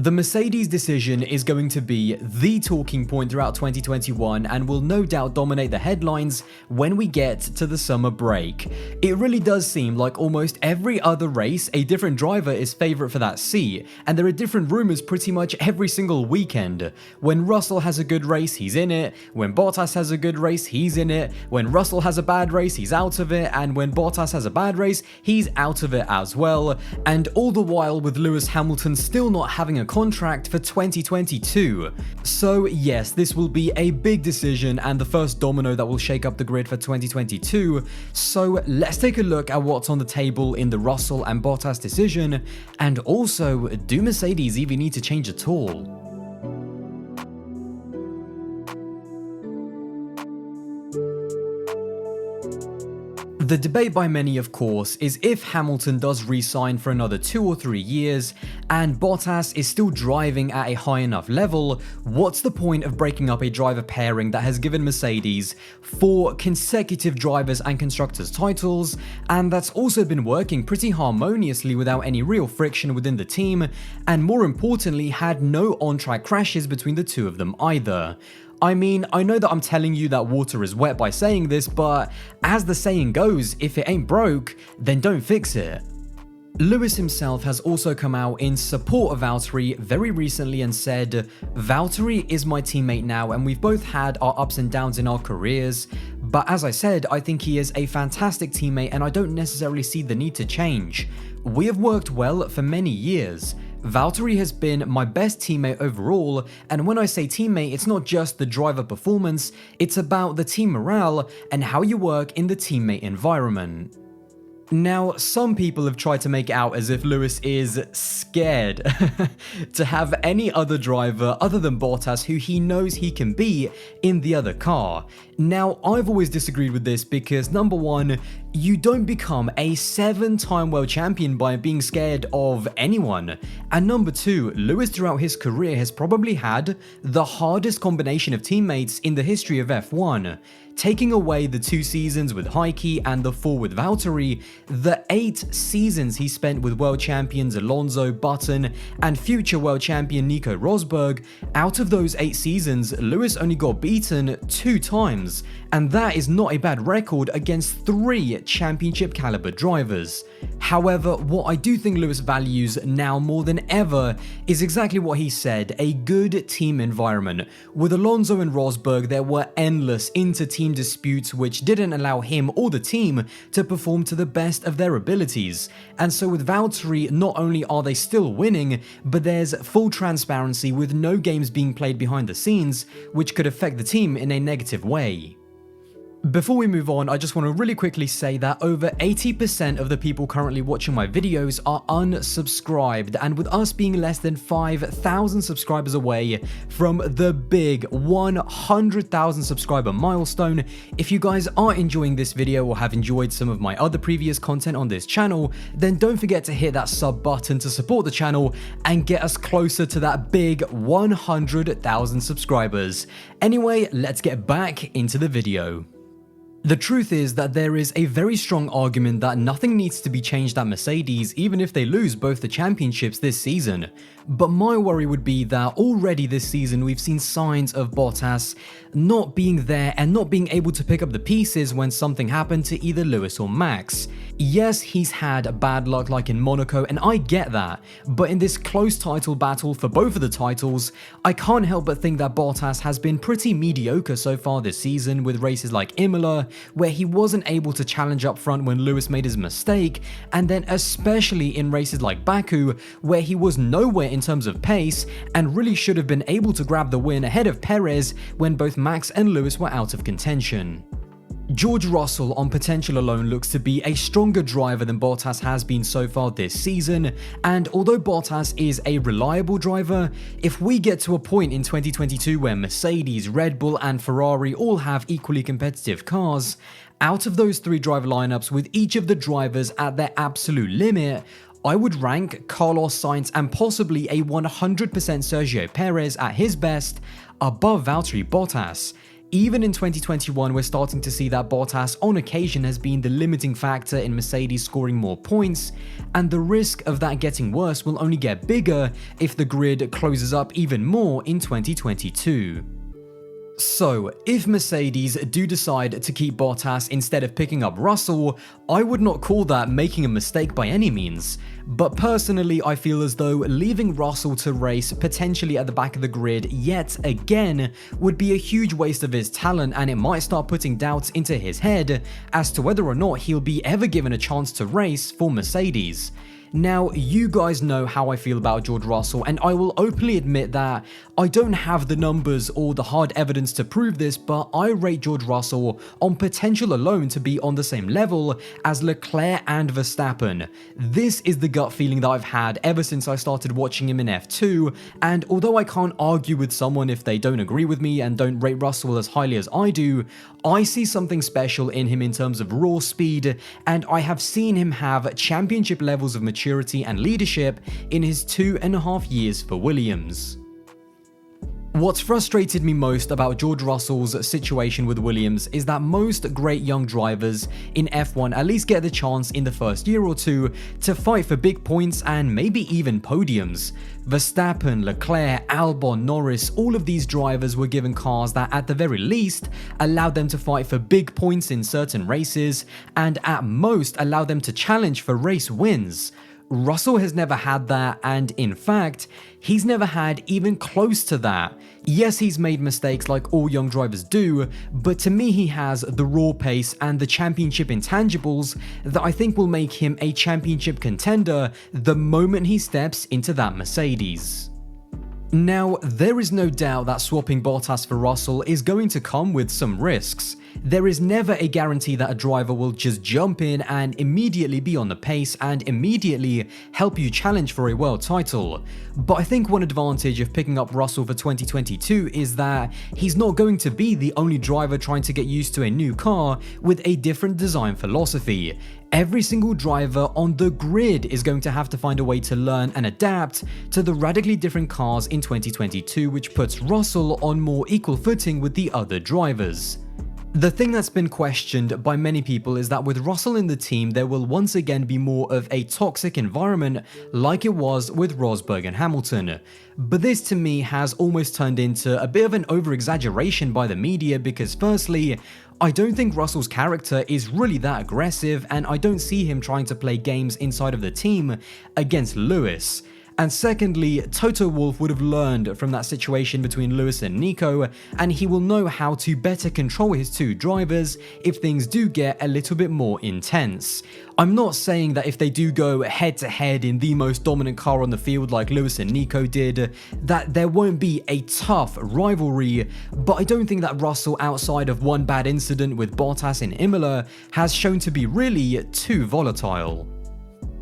The Mercedes decision is going to be the talking point throughout 2021 and will no doubt dominate the headlines when we get to the summer break. It really does seem like almost every other race, a different driver is favourite for that seat, and there are different rumours pretty much every single weekend. When Russell has a good race, he's in it. When Bottas has a good race, he's in it. When Russell has a bad race, he's out of it. And when Bottas has a bad race, he's out of it as well. And all the while with Lewis Hamilton still not having a contract for 2022. So yes, this will be a big decision and the first domino that will shake up the grid for 2022. So let's take a look at what's on the table in the Russell and Bottas decision, and also, do Mercedes even need to change at all? The debate by many, of course, is if Hamilton does re-sign for another 2 or 3 years, and Bottas is still driving at a high enough level, what's the point of breaking up a driver pairing that has given Mercedes 4 consecutive drivers and constructors titles, and that's also been working pretty harmoniously without any real friction within the team, and more importantly, had no on-track crashes between the two of them either. I mean, I know that I'm telling you that water is wet by saying this, but as the saying goes, if it ain't broke, then don't fix it. Lewis himself has also come out in support of Valtteri very recently and said, "Valtteri is my teammate now and we've both had our ups and downs in our careers, but as I said, I think he is a fantastic teammate and I don't necessarily see the need to change. We have worked well for many years. Valtteri has been my best teammate overall, and when I say teammate, it's not just the driver performance, it's about the team morale and how you work in the teammate environment." Now, some people have tried to make it out as if Lewis is scared to have any other driver other than Bottas who he knows he can beat in the other car. Now, I've always disagreed with this because number one, you don't become a 7-time world champion by being scared of anyone. And number two, Lewis throughout his career has probably had the hardest combination of teammates in the history of F1. Taking away the 2 seasons with Heike and the 4 with Valtteri, the 8 seasons he spent with world champions Alonso, Button, and future world champion Nico Rosberg, out of those 8 seasons, Lewis only got beaten 2 times, and that is not a bad record against 3 championship caliber drivers. However, what I do think Lewis values now more than ever is exactly what he said, a good team environment. With Alonso and Rosberg, there were endless inter-team disputes which didn't allow him or the team to perform to the best of their abilities. And so with Valtteri, not only are they still winning, but there's full transparency with no games being played behind the scenes, which could affect the team in a negative way. Before we move on, I just want to really quickly say that over 80% of the people currently watching my videos are unsubscribed, and with us being less than 5,000 subscribers away from the big 100,000 subscriber milestone, if you guys are enjoying this video or have enjoyed some of my other previous content on this channel, then don't forget to hit that sub button to support the channel and get us closer to that big 100,000 subscribers. Anyway, let's get back into the video. The truth is that there is a very strong argument that nothing needs to be changed at Mercedes even if they lose both the championships this season. But my worry would be that already this season we've seen signs of Bottas not being there and not being able to pick up the pieces when something happened to either Lewis or Max. Yes, he's had bad luck like in Monaco, and I get that, but in this close title battle for both of the titles, I can't help but think that Bottas has been pretty mediocre so far this season with races like Imola, where he wasn't able to challenge up front when Lewis made his mistake, and then especially in races like Baku, where he was nowhere in terms of pace and really should have been able to grab the win ahead of Perez when both Max and Lewis were out of contention. George Russell on potential alone looks to be a stronger driver than Bottas has been so far this season, and although Bottas is a reliable driver, if we get to a point in 2022 where Mercedes, Red Bull and Ferrari all have equally competitive cars, out of those 3 driver lineups with each of the drivers at their absolute limit, I would rank Carlos Sainz and possibly a 100% Sergio Perez at his best above Valtteri Bottas. Even in 2021, we're starting to see that Bottas on occasion has been the limiting factor in Mercedes scoring more points, and the risk of that getting worse will only get bigger if the grid closes up even more in 2022. So, if Mercedes do decide to keep Bottas instead of picking up Russell, I would not call that making a mistake by any means. But personally, I feel as though leaving Russell to race potentially at the back of the grid yet again would be a huge waste of his talent, and it might start putting doubts into his head as to whether or not he'll be ever given a chance to race for Mercedes. Now, you guys know how I feel about George Russell, and I will openly admit that I don't have the numbers or the hard evidence to prove this, but I rate George Russell on potential alone to be on the same level as Leclerc and Verstappen. This is the gut feeling that I've had ever since I started watching him in F2, and although I can't argue with someone if they don't agree with me and don't rate Russell as highly as I do, I see something special in him in terms of raw speed, and I have seen him have championship levels of maturity and leadership in his 2.5 years for Williams. What's frustrated me most about George Russell's situation with Williams is that most great young drivers in F1 at least get the chance in the first year or two to fight for big points and maybe even podiums. Verstappen, Leclerc, Albon, Norris, all of these drivers were given cars that at the very least allowed them to fight for big points in certain races and at most allowed them to challenge for race wins. Russell has never had that, and in fact, he's never had even close to that. Yes, he's made mistakes like all young drivers do, but to me he has the raw pace and the championship intangibles that I think will make him a championship contender the moment he steps into that Mercedes. Now, there is no doubt that swapping Bottas for Russell is going to come with some risks. There is never a guarantee that a driver will just jump in and immediately be on the pace and immediately help you challenge for a world title. But I think one advantage of picking up Russell for 2022 is that he's not going to be the only driver trying to get used to a new car with a different design philosophy. Every single driver on the grid is going to have to find a way to learn and adapt to the radically different cars in 2022, which puts Russell on more equal footing with the other drivers. The thing that's been questioned by many people is that with Russell in the team, there will once again be more of a toxic environment like it was with Rosberg and Hamilton. But this to me has almost turned into a bit of an over-exaggeration by the media because firstly, I don't think Russell's character is really that aggressive and I don't see him trying to play games inside of the team against Lewis. And secondly, Toto Wolff would have learned from that situation between Lewis and Nico, and he will know how to better control his two drivers if things do get a little bit more intense. I'm not saying that if they do go head to head in the most dominant car on the field like Lewis and Nico did, that there won't be a tough rivalry, but I don't think that Russell, outside of one bad incident with Bottas in Imola, has shown to be really too volatile.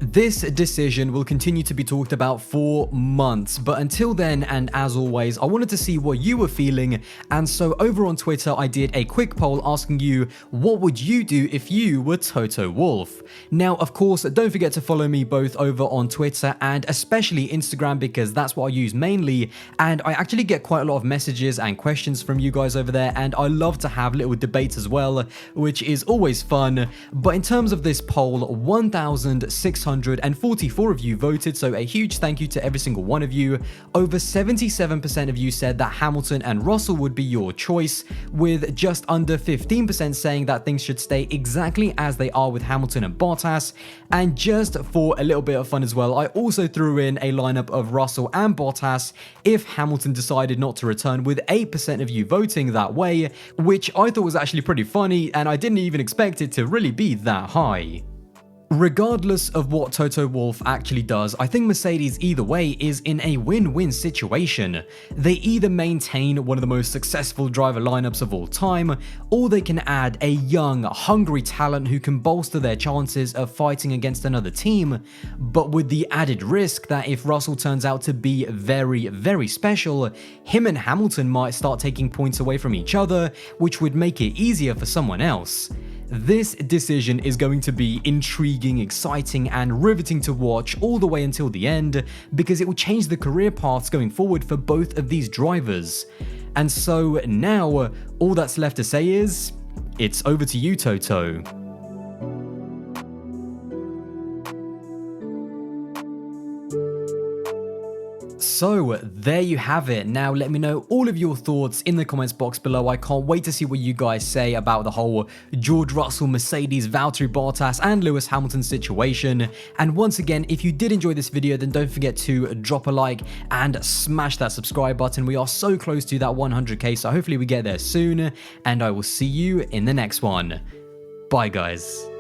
This decision will continue to be talked about for months, but until then, and as always, I wanted to see what you were feeling, and so over on Twitter I did a quick poll asking you, what would you do if you were Toto Wolff? Now, of course, don't forget to follow me both over on Twitter and especially Instagram because that's what I use mainly, and I actually get quite a lot of messages and questions from you guys over there, and I love to have little debates as well, which is always fun. But in terms of this poll, 1,644 of you voted, so a huge thank you to every single one of you. Over 77% of you said that Hamilton and Russell would be your choice, with just under 15% saying that things should stay exactly as they are with Hamilton and Bottas. And just for a little bit of fun as well, I also threw in a lineup of Russell and Bottas if Hamilton decided not to return, with 8% of you voting that way, which I thought was actually pretty funny, and I didn't even expect it to really be that high. Regardless of what Toto Wolff actually does, I think Mercedes either way is in a win-win situation. They either maintain one of the most successful driver lineups of all time, or they can add a young, hungry talent who can bolster their chances of fighting against another team, but with the added risk that if Russell turns out to be very, very special, him and Hamilton might start taking points away from each other, which would make it easier for someone else. This decision is going to be intriguing, exciting, and riveting to watch all the way until the end because it will change the career paths going forward for both of these drivers. And so now, all that's left to say is, it's over to you, Toto. So there you have it. Now let me know all of your thoughts in the comments box below. I can't wait to see what you guys say about the whole George Russell, Mercedes, Valtteri Bottas and Lewis Hamilton situation. And once again, if you did enjoy this video, then don't forget to drop a like and smash that subscribe button. We are so close to that 100k, so hopefully we get there soon. And I will see you in the next one. Bye guys.